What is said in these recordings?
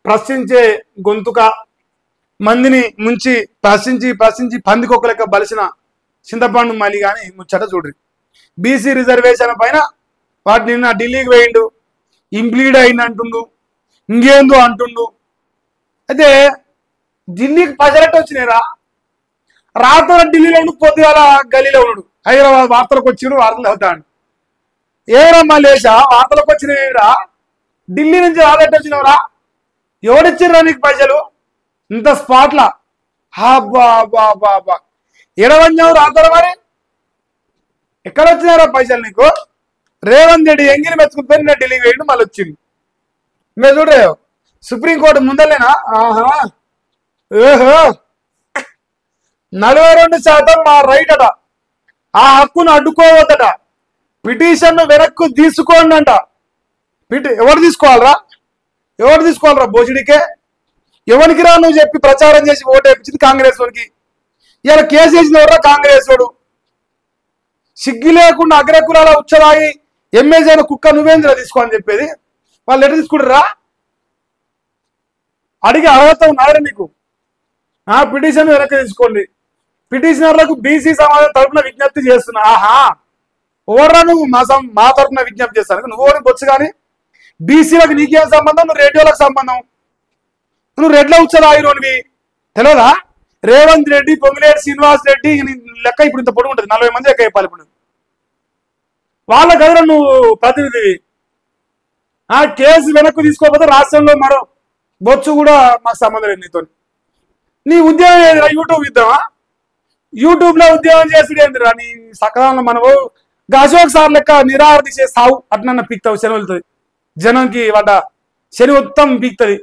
ప్రశ్నించే గొంతుక, మందిని ముంచి ప్రశ్నించి పందికొక్క లెక్క బలిసిన చింతపండు మళ్ళీ కానీ ముచ్చట చూడ్రి. బీసీ రిజర్వేషన్ పైన వాటి నిన్న ఢిల్లీకి వేయిండు, ఇంప్లీడ్ అయింది అంటుండు, ఇంకేందో అంటుండు. అయితే ఢిల్లీకి పజరెట్ వచ్చినాయిరా, రాత్రి ఢిల్లీలో ఉండు, పొద్దుగాల గల్లీలో ఉన్నాడు. హైదరాబాద్ వార్తలకు వచ్చిండు, వార్తలు అవుతాడు. ఏరమ్మా లేచా వార్తలకు వచ్చినవిరా, ఢిల్లీ నుంచి రాదట్టు వచ్చినవరా, ఎవడిచ్చిర్రా నీకు పైసలు ఇంత స్పాట్లా? బాబా ఎడవన్నావు రాత్రి, మరి ఎక్కడ వచ్చినారా పైసలు నీకు? రేవంత్ రెడ్డి ఎంగిలి మెచ్చుకుని ఢిల్లీకి వేయండి, మళ్ళీ వచ్చింది. మీరు చూడరే సుప్రీంకోర్టు ముందలేనా? ఆహా, ఓహో, 42% మా రైట్ అట, ఆ హక్కును అడ్డుకోవద్దట, పిటిషన్ వెనక్కు తీసుకోండి అంట. ఎవరు తీసుకోవాలరా బోసిడికే? ఎవరికి రా నువ్వు చెప్పి ప్రచారం చేసి ఓటు వేయించింది కాంగ్రెస్ వాడికి. ఇలా కేసు వేసిన ఎవరా? కాంగ్రెస్ వాడు. సిగ్గి లేకుండా అగ్రకులాల ఉచ్చరాగి ఎమ్మెల్సీ అయిన కుక్క నువ్వేంద్ర తీసుకో అని చెప్పేది. వాళ్ళు ఎట్లా తీసుకుంటారా? అడిగి అర్హత ఉన్నారా నీకు? పిటిషన్ వెనక్కి తీసుకోండి. పిటిషనర్లకు బీసీ సమాజం తరఫున విజ్ఞప్తి చేస్తున్నా. ఆహా, ఓర్రా నువ్వు మా తరఫున విజ్ఞప్తి చేస్తాను, నువ్వు ఓడి బొచ్చు. కానీ బీసీలకు నీకేం సంబంధం? నువ్వు రేడియోలకు సంబంధం. నువ్వు రెడ్ల ఉచ్చరాగిరోనివి తెలియదా? రేవంత్ రెడ్డి, పొంగులేటి శ్రీనివాస్ రెడ్డి లెక్క ఇప్పుడు ఇంత పొడుగు ఉంటుంది, 40 మంది లెక్క చెప్పాలి. ఇప్పుడు వాళ్ళ గదిలో నువ్వు ప్రతినిధివి. కేసు వెనక్కు తీసుకోకపోతే రాష్ట్రంలో మరో బొచ్చు కూడా మాకు సంబంధం లేదు నీతో. నీ ఉద్యోగం ఏదిరా? యూట్యూబ్ ఇద్దామా? యూట్యూబ్ లో ఉద్యోగం చేసేది ఏందిరా? నీ సకాలంలో మనము అశోక్ సార్ లెక్క నిరాహార దీక్ష సావు అట్లన్న పీక్తావు, శని వెళ్తుంది జనంకి, వాట శని మొత్తం పీక్తుంది.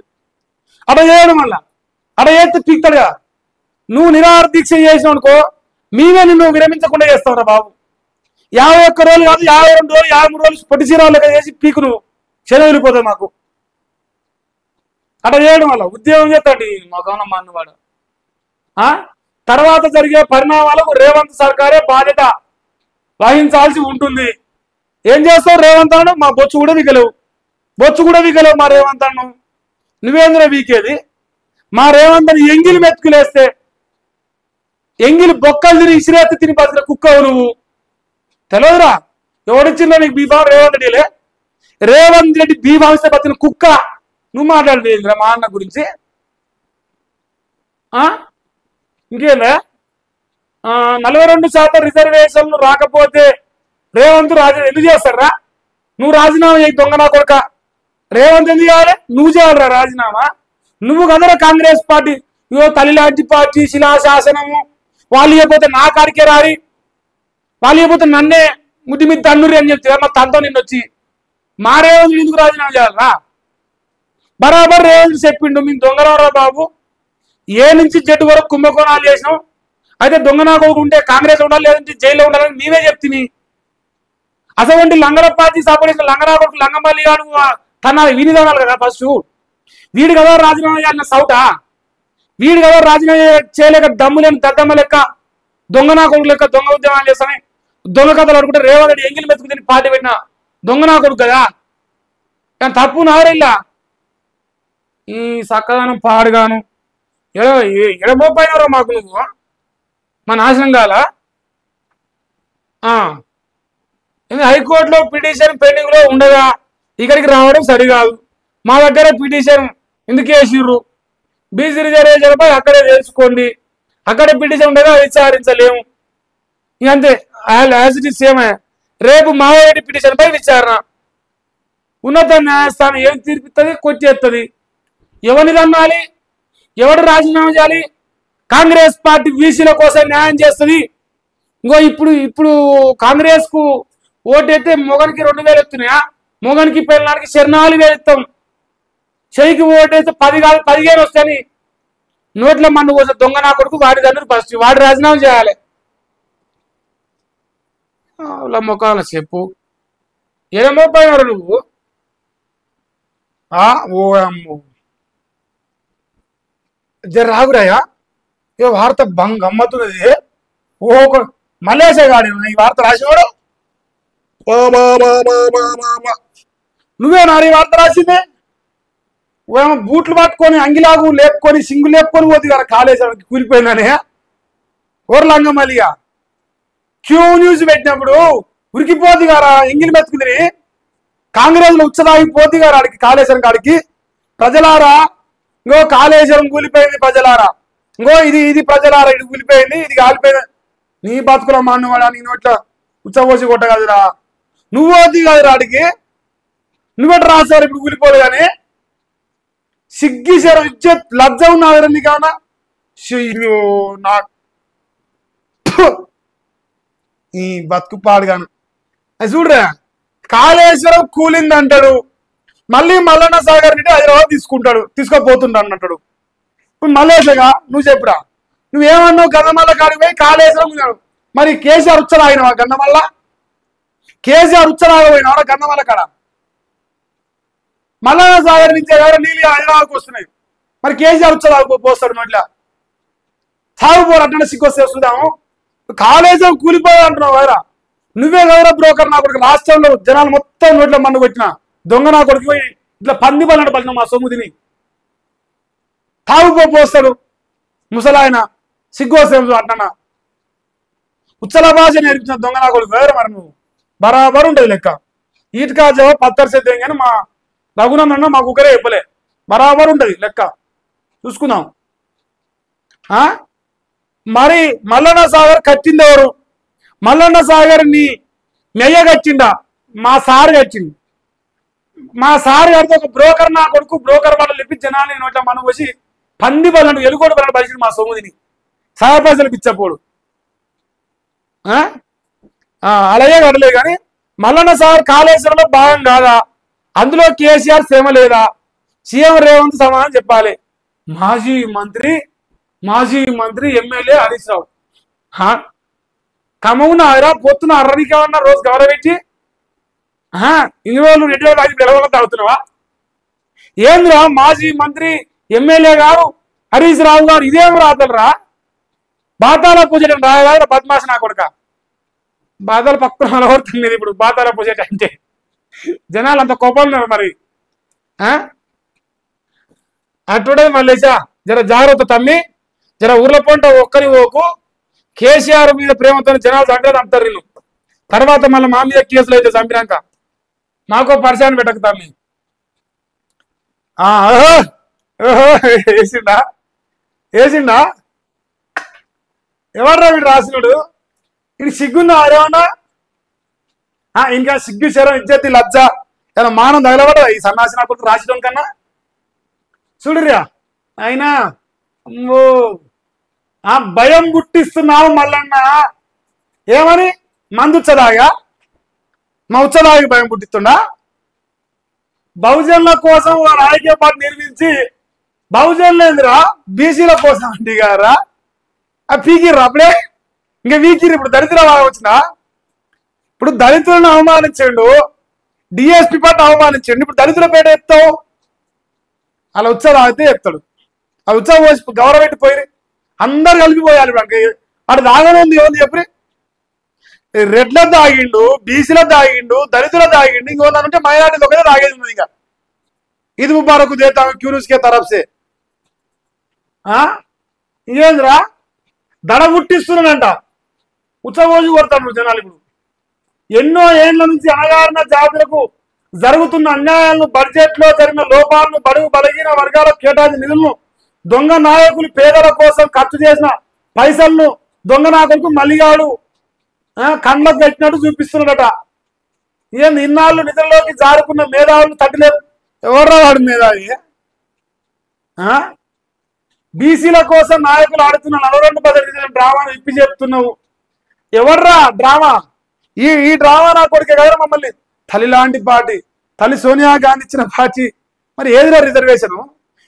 అట చేయడం వల్ల అట చేస్తే పీక్తాడు కదా. నువ్వు నిరాహార దీక్ష చేసినావు అనుకో, మేమే నిన్ను విరమించకుండా చేస్తావురా బాబు. 51 రోజులు కాదు, 52 రోజులు, 53 రోజులు పొట్టి చీరాలు లెక్క చేసి పీకు నువ్వు శని వెళ్ళిపోతావు మాకు. అట చేయడం వల్ల ఉద్యోగం చేస్తాడు మొఖాన మన్నవాడు. తర్వాత జరిగే పరిణామాలకు రేవంత్ సర్కారే బాధ్యత వహించాల్సి ఉంటుంది. ఏం చేస్తావు రేవంత్ అన్నాడు? మా బొచ్చు కూడా వికలేవు మా రేవంత్ అన్ను. నువ్వేంద్ర వీకేది? మా రేవంత్ అని ఎంగిలి మెతుకులేస్తే ఎంగిలి బొక్కలు తిని ఇసిరేస్తే తిని బతిన కుక్కవు నువ్వు. తెలియదురా ఎవడిచ్చిందో నీకు బీఫామ్? రేవంత్ రెడ్డి బీఫామ్ ఇస్తే బతిన కుక్క. నువ్వు మాట్లాడలేదురా మా అన్న గురించి. ఇంకేందా? 42% రిజర్వేషన్లు రాకపోతే రేవంత్ ఎందుకు చేస్తారా? నువ్వు రాజీనామా చేయి దొంగ నా కొడుక. రేవంత్ ఎందుకు చేయాలి? నువ్వు చేయాలరా రాజీనామా. నువ్వు కదరా కాంగ్రెస్ పార్టీ, ఇవో తల్లిలాంటి పార్టీ, శిలాశాసనము. వాళ్ళు ఇవ్వకపోతే నా కాడికే రారి, వాళ్ళు ఇవ్వకపోతే నన్నే ముద్దు మీద తన్నురి అని చెప్తే మా తనతో నిన్ను వచ్చి మా రేవంత్ ఎందుకు రాజీనామా చేయాలరా? బరాబర్ రేవంత్ చెప్పిండు, మేము దొంగలరా బాబు, ఏ నుంచి జట్టు వరకు కుంభకోణాలు చేసినాం. అయితే దొంగ నా కొడుకు ఉంటే కాంగ్రెస్ ఉండాలి, లేదంటే జైల్లో ఉండాలని మేమే చెప్తుంది. అసలు లంగల పార్టీ సపోర్ట్ చేసిన లంగనా కొడుకు లంగమల్లి గారు తన వినిదానాలు కదా. ఫస్ట్ వీడి కదా రాజీనామా చేయాలన్న సౌటా? వీడి కదా రాజీనామా చేయలేక దమ్ము లేని దద్దమ్మ లెక్క దొంగ నా కొడుకు లెక్క దొంగ ఉద్యమాలు చేస్తానే దొంగ కథలు అనుకుంటే రేవంత్ రెడ్డి ఎంగిలి మెతుకుని పార్టీ పెట్టిన దొంగ నా కొడుకు కదా. కానీ తప్పు నావరిల్లా ఈ సక్కదానం పాడుగాను ఎడమోపోయినారో మాకు నువ్వు మా నాశనం కాల. హైకోర్టులో పిటిషన్ పెండింగ్ లో ఉండగా ఇక్కడికి రావడం సరికాదు. మా దగ్గర పిటిషన్ ఎందుకు వేసిర్రు? బీసీ రిజర్వేషన్ పై అక్కడే తెలుసుకోండి, అక్కడే పిటిషన్ ఉండగా విచారించలేము. ఇంకంతే యాజ్ ఇట్ ఈస్ సేమ్. రేపు మావోరెడ్డి పిటిషన్ పై విచారణ. ఉన్నత న్యాయస్థానం ఏం తీర్పిస్తుంది? కొట్టేస్తుంది. ఎవరిని రమ్మాలి? ఎవరు రాజీనామా చేయాలి? కాంగ్రెస్ పార్టీ బీసీల కోసం న్యాయం చేస్తుంది. ఇంకో ఇప్పుడు కాంగ్రెస్ కు ఓటైతే మొగనికి 2000 ఎత్తున్నాయా? మొగనికి పెళ్ళడానికి 4,000 ఇస్తాం. చెయ్యికి ఓటైతే 10 కాదు 15 వస్తాయని నోట్ల మన్ను కోసం దొంగ నా కొడుకు వాడి తండ్రి ఫస్ట్ వాడు రాజీనామా చేయాలి. మొక్కల చెప్పు ఏమో పోయినారు నువ్వు. ఓ అమ్ము జర రాగురాయా, ఏ వార్త గమ్మత్తున్నది. ఓ మల్లేశ గాడి ఈ వార్త రాసేవాడు. నువ్వేనా ఈ వార్త రాసింది? ఏమో బూట్లు పట్టుకొని అంగిలాగు లేపుకొని సింగు లేపుకొని పోతుంది కదా కాళేశ్వరం కూలిపోయిందని ఓర్లంగమలిగా క్యూ న్యూస్ పెట్టినప్పుడు ఉరికిపోద్ది గారా ఎంగిలి మెతుకుదిరి కాంగ్రెస్ లో ఉచ్చదాగిపోద్ది గారు ఆడికి కాళేశ్వరం కాడికి ప్రజలారా ఇంకో కాళేశ్వరం కూలిపోయింది ప్రజలారా ఇంకో ఇది ప్రజలారా ఇది కూలిపోయింది ఇది కాలిపోయింది నీ బతుకుల మాన్నవాడా నేను ఇట్లా ఉచ్చబోసి కొట్టగదురా నువ్వు వద్ది కాదురా ఆడికి నువ్వెట రాశారు ఇప్పుడు కూలిపోలే కానీ సిగ్గిసారు ఇజ్జత్ లజ్జ ఉన్నాడు నీకన్నా నా ఈ బతుకు పాడుగాను అది చూడరా కాళేశ్వరం కూలింది అంటాడు మళ్ళీ మల్లన్న సాగర్ నుండి హైదరాబాద్ తీసుకోపోతుంటా అంటాడు ఇప్పుడు మల్లేశగా నువ్వు చెప్పురా నువ్వేమన్నావు గంధమల్ల కాడికి పోయి కాళేశ్వరం మరి కేసీఆర్ ఉచ్చలాగినవా గంధమల్ల కేసీఆర్ ఉచ్చలాగపోయినావా గంధమల్ల కాడ మల్లన్న సాగర్ నుంచి నీళ్ళు హైదరాబాద్కి వస్తున్నాయి మరి కేసీఆర్ ఉచ్చలాగిపోస్తాడు నోట్లా సాగుపోరు అట్లా సిగ్గొస్తే చూద్దాము కాళేశ్వరం కూలిపోయా అంటున్నావు కదరా నువ్వే కదరా బ్రోకర్ నా కొడుకు లాస్ట్ టైంలో జనాలు మొత్తం నోట్లో మన్ను కొట్టిన దొంగ నా కొడుకు పోయి ఇట్లా పంది పడినట్టు పలిన మా సొమ్ముదిని తాగుపోస్తాడు ముసలాయన సిగ్గోసేం అట్నా ఉచ్చల భాష నేర్పించిన దొంగ నా కొడుకు వేరే మరి నువ్వు బరాబరు ఉంటుంది లెక్క ఈట్కా జవ పత్తర్ సేద్యం కానీ మా రఘునందన్న మా కుక్కరే చెప్పలే బరాబరు ఉంటుంది లెక్క చూసుకుందాం మరి మల్లన్న సాగర్ కట్టింది ఎవరు మల్లన్న సాగర్ ని మెయ్య కట్టిండా మా సార్ కట్టింది మా సార్ కడితే ఒక బ్రోకర్ నా కొడుకు బ్రోకర్ వాళ్ళు చెప్పి జనాన్ని నోట్ల మనం వచ్చి పంది బలంటు ఎలుగోడు బలం పరిచింది మా సొమ్ముదిని సహాయ పైసలు పిచ్చపోడు అలాగే కడలేదు కానీ మల్లన్న సాగర్ కాళేశ్వరంలో భాగం కాదా అందులో కేసీఆర్ శ్రమ లేదా సీఎం రేవంత్ సమాధానం చెప్పాలి మాజీ మంత్రి ఎమ్మెల్యే హరీష్ రావు కమవున అరా పొత్తున అర్రనికేమన్నా రోజు గౌరవించి ఇన్ని రోజులు 2 రోజులు ఐదు గెలవకుండా తాగుతున్నావా ఏంద్రా మాజీ మంత్రి ఎమ్మెల్యే గారు హరీష్ రావు గారు ఇదేం రాతలరా బాతాల పూజటం రాయగా బద్మాష నా కొడుక బాధల పక్కన అలవడుతుంది ఇప్పుడు బాతాల పూజట అంటే జనాలు అంత కోపం మరి అటుడే మళ్ళీసా జర జాగ్రత్త తమ్మి జర ఊర్ల పంట ఒక్కరి ఓకు కేసీఆర్ మీద ప్రేమతో జనాలు చంపేది అంటారు వీళ్ళు తర్వాత మళ్ళీ మా మీద కేసులు అయితే చంపినాక మాకో పరిశాన్ పెట్టకు తమ్మి వేసిండా ఎవర్రా వీడు రాసినాడు ఇది సిగ్గుందా అరేమన్నా ఇంకా సిగ్గు శరం ఇజ్జతి లజ్జ ఏదో మానం తగలబడ ఈ సన్నాసి నా కొడుకు రాసిడం కన్నా చూడురా అయినా భయం గుట్టిస్తున్నావు మల్లన్న ఏమని మందుచ్చదాగా మా ఉచ్చదాగి భయం పుట్టిస్తుండా బహుజనుల కోసం రాజకీయ పార్టీ నిర్మించి బహుజనులేందిరా బీసీల కోసం అండి గారా పీకిర్రా అప్పుడే ఇంకా వీకిర్రు ఇప్పుడు దళితుల బాగా వచ్చిందా ఇప్పుడు దళితులను అవమానించండు డిఎస్పీ పార్టీ అవమానించండు ఇప్పుడు దళితుల పేట ఎత్తావు అలా ఉత్సవాగితే ఎత్తాడు ఆ ఉత్సవం పోసి గౌరవపెట్టిపోయి అందరు కలిపిపోయాలి అటు దాగనుంది ఏముంది చెప్పి రెడ్ల దాగిండు బీసీల దాగిండు దళితుల దాగిండు ఇంకోంటే మైనార్టీ ఒకటే దాగేది ఉంది ఇంకా ఇది ముబారక్ దేతా క్యూనిస్ కే తరఫ్ సే ఇంకేంద్రా దడ పుట్టిస్తున్నానంట ఉత్సవోజు కొడతాడు జనాలు ఇప్పుడు ఎన్నో ఏళ్ల నుంచి అణగారిన జాతులకు జరుగుతున్న అన్యాయాలను బడ్జెట్ లో జరిగిన లోపాలను బడుగు బలహీన వర్గాలకు కేటాయించిన నిధులను దొంగ నాయకులు పేదల కోసం ఖర్చు చేసిన పైసలను దొంగ నాయకులకు మల్లిగాడు కండ్లకు పెట్టినట్టు చూపిస్తున్నాడట ఏంది ఇన్నాళ్ళు నిధుల్లోకి జారుకున్న మేధావులు తగ్గలేదు ఎవర్రా వాడు మేధావి బీసీల కోసం నాయకులు ఆడుతున్న 42% డ్రామాను ఇప్పి చెప్తున్నావు ఎవర్రా డ్రామా ఈ డ్రామా నా కొడుకే కదా మమ్మల్ని తల్లి లాంటి పార్టీ తల్లి సోనియా గాంధీ ఇచ్చిన పార్టీ మరి ఏదిరా రిజర్వేషన్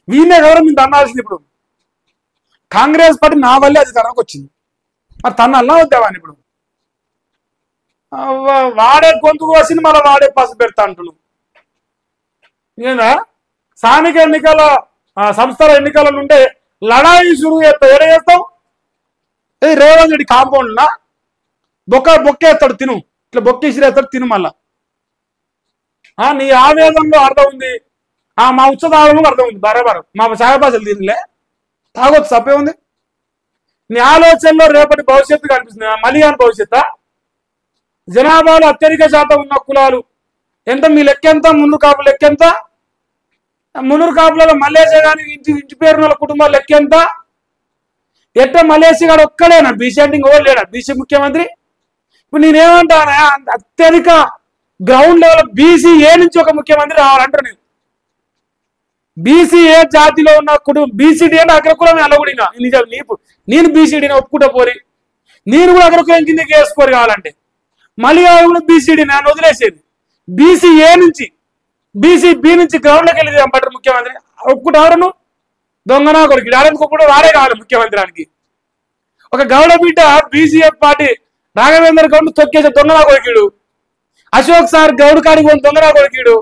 వీళ్ళే గౌరవం మీకు అన్నాల్సింది ఇప్పుడు కాంగ్రెస్ పార్టీ నా వల్లే అధికారానికి వచ్చింది మరి తన అల్లా వద్దావాని ఇప్పుడు వాడే గొంతుకు వచ్చింది మళ్ళీ వాడే పసు పెడతా అంటున్నావు ఏందా స్థానిక ఎన్నికల సంస్థల ఎన్నికల నుండే లడాయి షురు చేస్తావు ఏడ చేస్తావు ఇది రేవంత్ రెడ్డి కాంపౌండ్లా బొక్కేస్తాడు తిను ఇట్లా బొక్కేసిరేస్తాడు తిను మళ్ళా నీ ఆవేదనలో అర్థం ఉంది మా ఉచ్చ తాగడం అర్థమైంది బరాబరం మా సాయబాజలు దీనిలే తాగొచ్చు తప్పే ఉంది నీ ఆలోచనలో రేపటి భవిష్యత్తు కనిపిస్తుంది మళ్ళీ అని భవిష్యత్తు జనాభాలో అత్యధిక శాతం ఉన్న కులాలు ఎంత మీ లెక్కెంత మున్నూరు కాపుల లెక్కెంత మున్నూరు కాపులలో మల్లేశ గాని ఇంటి పేరున్న కుటుంబాల లెక్కెంత ఎట్ట మలేసి గారు ఒక్కడేనా బీసీ అంటే ఇంకో లేడా బీసీ ముఖ్యమంత్రి ఇప్పుడు నేనేమంటానా అత్యధిక గ్రౌండ్ లెవెల్ బీసీఏ నుంచి ఒక ముఖ్యమంత్రి రావాలంటారు నేను బీసీఏ జాతిలో ఉన్న కుటుంబం బీసీడీ అంటే అగ్రకులమే అల్లగుడి నిజం నేను బీసీడీని ఒప్పుకుంటా పోరి నేను కూడా అగ్రకులం కిందకి వేసుకోరు కావాలంటే మళ్ళీ కూడా బీసీడీ నన్ను వదిలేసేది బీసీఏ నుంచి బీసీబీ నుంచి గ్రౌండ్లోకి వెళ్ళి అంటారు ముఖ్యమంత్రి ఒప్పుకుంటారు నువ్వు దొంగనా కొడుకు ఆడేందుకు కూడా వాడే కావాలి ముఖ్యమంత్రానికి ఒక గౌడ బిడ్డ బీసీఎఫ్ పార్టీ రాఘవేంద్ర గౌడ్ తొక్కేసే దొంగనా కొడుకుడు అశోక్ సార్ గౌడ్ కాడికి పోని దొంగనా కొడుకుడు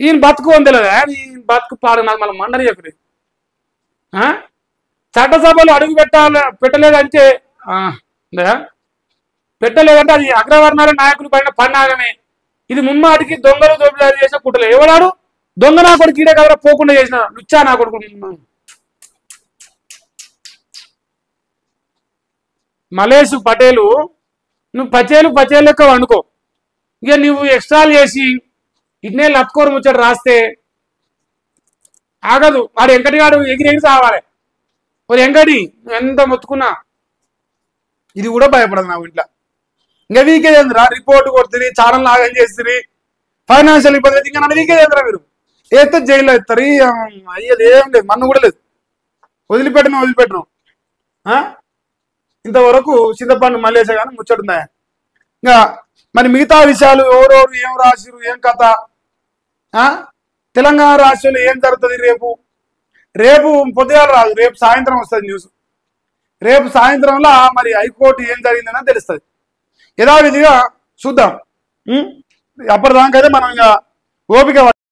ఈయన బతుకు వందలేదా ఈయన బతుకు పాడు నాకు మనం మండని చెప్పి చట్టసభలు అడుగు పెట్టలేదంటే పెట్టలేదంటే అది అగ్రవర్ణాల నాయకులు పడిన పన్నాగమే ఇది ముమ్మాటికి దొంగలు దోపిడీ చేసిన కుట్రలే ఎవడాడు దొంగ నా కొడుకు ఈడే కదరా పోకుండా చేసిన లుచ్చా నా కొడుకు మలేషు పటేలు నువ్వు పచేలు లెక్క వండుకో ఇక నువ్వు ఎక్స్ట్రాలు చేసి ఇన్నే లత్కోరు ముచ్చట రాస్తే ఆగదు వాడు వెంకటిగాడు ఎగిరి సావాలి ఒక వెంకటి ఎంత మొత్తుకున్నా ఇది కూడా భయపడదు నా ఇంట్లో ఇంకా వీకేదేంద్రా రిపోర్ట్ కొడుతుంది ఛానల్ ఆగం చేస్తుంది ఫైనాన్షియల్ ఇబ్బంది ఇంకా నన్ను వీకేదేంద్రా మీరు వేస్తే జైల్లో ఎత్తారు అయ్యేది ఏం లేదు మన్ను కూడా లేదు వదిలిపెట్టను ఇంతవరకు చింతపండు మల్లేశ కానీ ముచ్చటుందా ఇంకా మరి మిగతా విషయాలు ఎవరెవరు ఏం రాసిరు ఏం కథ తెలంగాణ రాష్ట్రంలో ఏం జరుగుతుంది రేపు పొద్దుగాల రాదు రేపు సాయంత్రం వస్తుంది న్యూస్ రేపు సాయంత్రంలో మరి హైకోర్టు ఏం జరిగిందని తెలుస్తుంది యథావిధిగా చూద్దాం అప్పటిదాకైతే మనం ఇంకా ఓపిక